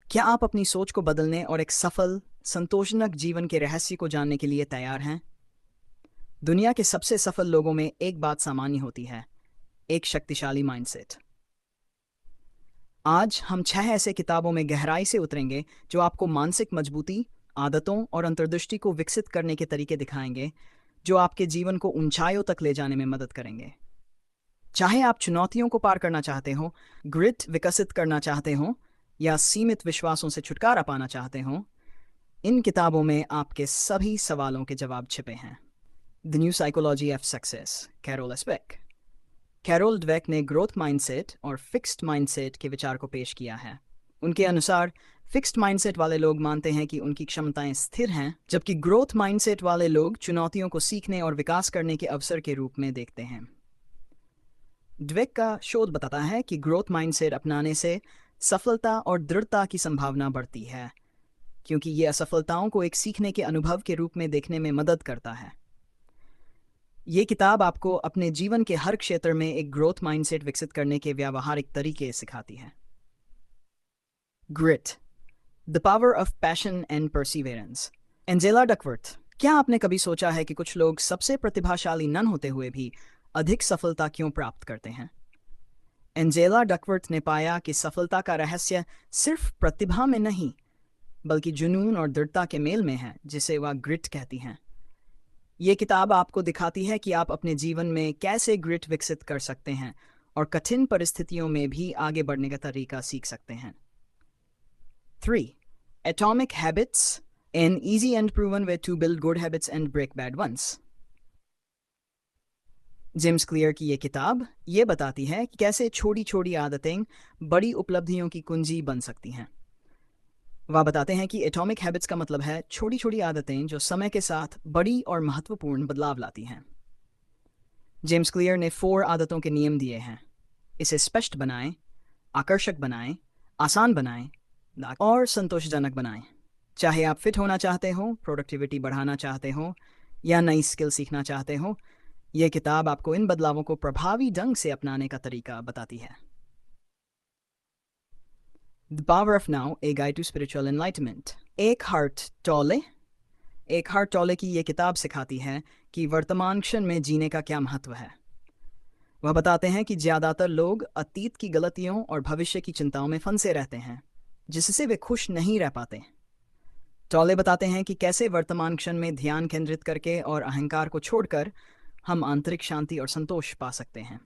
क्या आप अपनी सोच को बदलने और एक सफल, संतोषजनक जीवन के रहस्य को जानने के लिए तैयार हैं? दुनिया के सबसे सफल लोगों में एक बात सामान्य होती है, एक शक्तिशाली माइंडसेट। आज हम 6 ऐसे किताबों में गहराई से उतरेंगे जो आपको मानसिक मजबूती, आदतों और अंतर्दृष्टि को विकसित करने के तरीके दिखाएंगे, जो आपके जीवन को ऊंचाइयों तक ले जाने में मदद करेंगे। चाहे आप चुनौतियों को पार करना चाहते हो, ग्रिट विकसित करना चाहते हो या सीमित विश्वासों से छुटकारा पाना चाहते हो, इन किताबों में आपके सभी सवालों के जवाब छिपे हैं। The new psychology of success, Carol Dweck. Carol Dweck ने ग्रोथ माइंडसेट और फिक्स्ड माइंडसेट के विचार को पेश किया है। उनके अनुसार फिक्स्ड माइंडसेट वाले लोग मानते हैं कि उनकी क्षमताएं स्थिर हैं, जबकि ग्रोथ माइंडसेट वाले लोग चुनौतियों को सीखने और विकास करने के अवसर के रूप में देखते हैं। ड्वेक का शोध बताता है कि ग्रोथ माइंडसेट अपनाने से सफलता और दृढ़ता की संभावना बढ़ती है, क्योंकि ये असफलताओं को एक सीखने के अनुभव के रूप में देखने में मदद करता है। ये किताब आपको अपने जीवन के हर क्षेत्र में एक ग्रोथ माइंडसेट विकसित करने के व्यावहारिक तरीके सिखाती है। Grit, the power of passion and perseverance. Angela Duckworth. क्या आपने कभी सोचा है कि कुछ लोग सबसे प्रतिभाशाली न होते हुए भी अधिक सफलता क्यों प्राप्त करते हैं? एंजेला डकवर्थ ने पाया कि सफलता का रहस्य सिर्फ प्रतिभा में नहीं, बल्कि जुनून और दृढ़ता के मेल में है, जिसे वह ग्रिट कहती हैं। ये किताब आपको दिखाती है कि आप अपने जीवन में कैसे ग्रिट विकसित कर सकते हैं और कठिन परिस्थितियों में भी आगे बढ़ने का तरीका सीख सकते हैं। 3. Atomic Habits, an easy and proven way to build good habits and break bad ones. James clear की ये किताब ये बताती है कि कैसे छोटी छोटी आदतें बड़ी उपलब्धियों की कुंजी बन सकती हैं। वह बताते हैं कि एटॉमिक हैबिट्स का मतलब है छोटी छोटी आदतें जो समय के साथ बड़ी और महत्वपूर्ण बदलाव लाती हैं। जेम्स क्लियर ने 4 आदतों के नियम दिए हैं। इसे स्पष्ट बनाएं, आकर्षक बनाएं, आसान बनाएं और संतोषजनक बनाएं। चाहे आप फिट होना चाहते हो, प्रोडक्टिविटी बढ़ाना चाहते हो या नई स्किल सीखना चाहते हो, यह किताब आपको इन बदलावों को प्रभावी ढंग से अपनाने का तरीका बताती है। The power of now, a guide to spiritual enlightenment. Eckhart Tolle की यह किताब सिखाती है कि वर्तमान क्षण में जीने का क्या महत्व है। वह बताते हैं कि ज़्यादातर लोग अतीत की गलतियों और भविष्य की चिंताओं में फंसे रहते हैं, जिससे वे खुश नहीं रह पाते। टॉले बताते हैं कि कैसे वर्तमान क्षण में ध्यान केंद्रित करके और अहंकार को छोड़कर हम आंतरिक शांति और संतोष पा सकते हैं।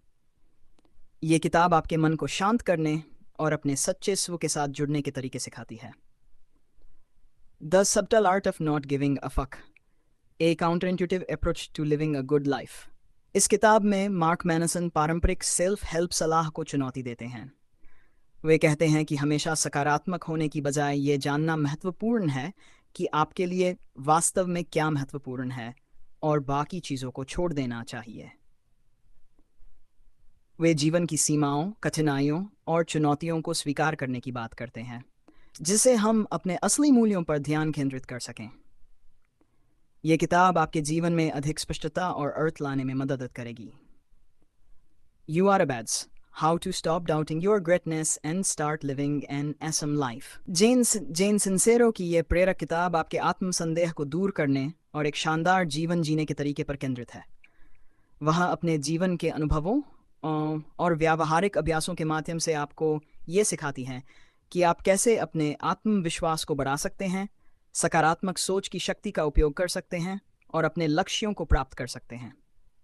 ये किताब आपके मन को शांत करने और अपने सच्चे स्व के साथ जुड़ने के तरीके सिखाती है। The subtle art of not giving a fuck, a counter intuitive approach to living a good life. इस किताब में मार्क मैनसन पारंपरिक सेल्फ हेल्प सलाह को चुनौती देते हैं। वे कहते हैं कि हमेशा सकारात्मक होने की बजाय ये जानना महत्वपूर्ण है कि आपके लिए वास्तव में क्या महत्वपूर्ण है और बाकी चीज़ों को छोड़ देना चाहिए। वे जीवन की सीमाओं, कठिनाइयों और चुनौतियों को स्वीकार करने की बात करते हैं, जिससे हम अपने असली मूल्यों पर ध्यान केंद्रित कर सकें। यह किताब आपके जीवन में अधिक स्पष्टता और अर्थ लाने में मदद करेगी। You are a badass, how to stop doubting your greatness and start living an awesome life. Jen Sincero की यह प्रेरक किताब आपके आत्मसंदेह को दूर करने और एक शानदार जीवन जीने के तरीके पर केंद्रित है। वह अपने जीवन के अनुभवों और व्यावहारिक अभ्यासों के माध्यम से आपको ये सिखाती हैं कि आप कैसे अपने आत्मविश्वास को बढ़ा सकते हैं, सकारात्मक सोच की शक्ति का उपयोग कर सकते हैं और अपने लक्ष्यों को प्राप्त कर सकते हैं।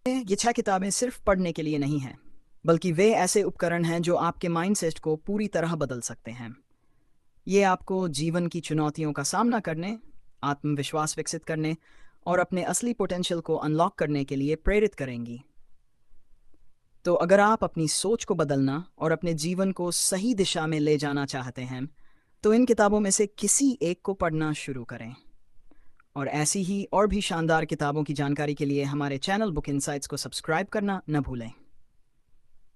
ये 6 किताबें सिर्फ पढ़ने के लिए नहीं हैं, बल्कि वे ऐसे उपकरण हैं जो आपके माइंडसेट को पूरी तरह बदल सकते हैं। ये आपको जीवन की चुनौतियों का सामना करने, आत्मविश्वास विकसित करने और अपने असली पोटेंशियल को अनलॉक करने के लिए प्रेरित करेंगी। तो अगर आप अपनी सोच को बदलना और अपने जीवन को सही दिशा में ले जाना चाहते हैं, तो इन किताबों में से किसी एक को पढ़ना शुरू करें। और ऐसी ही और भी शानदार किताबों की जानकारी के लिए हमारे चैनल बुक इनसाइट्स को सब्सक्राइब करना न भूलें।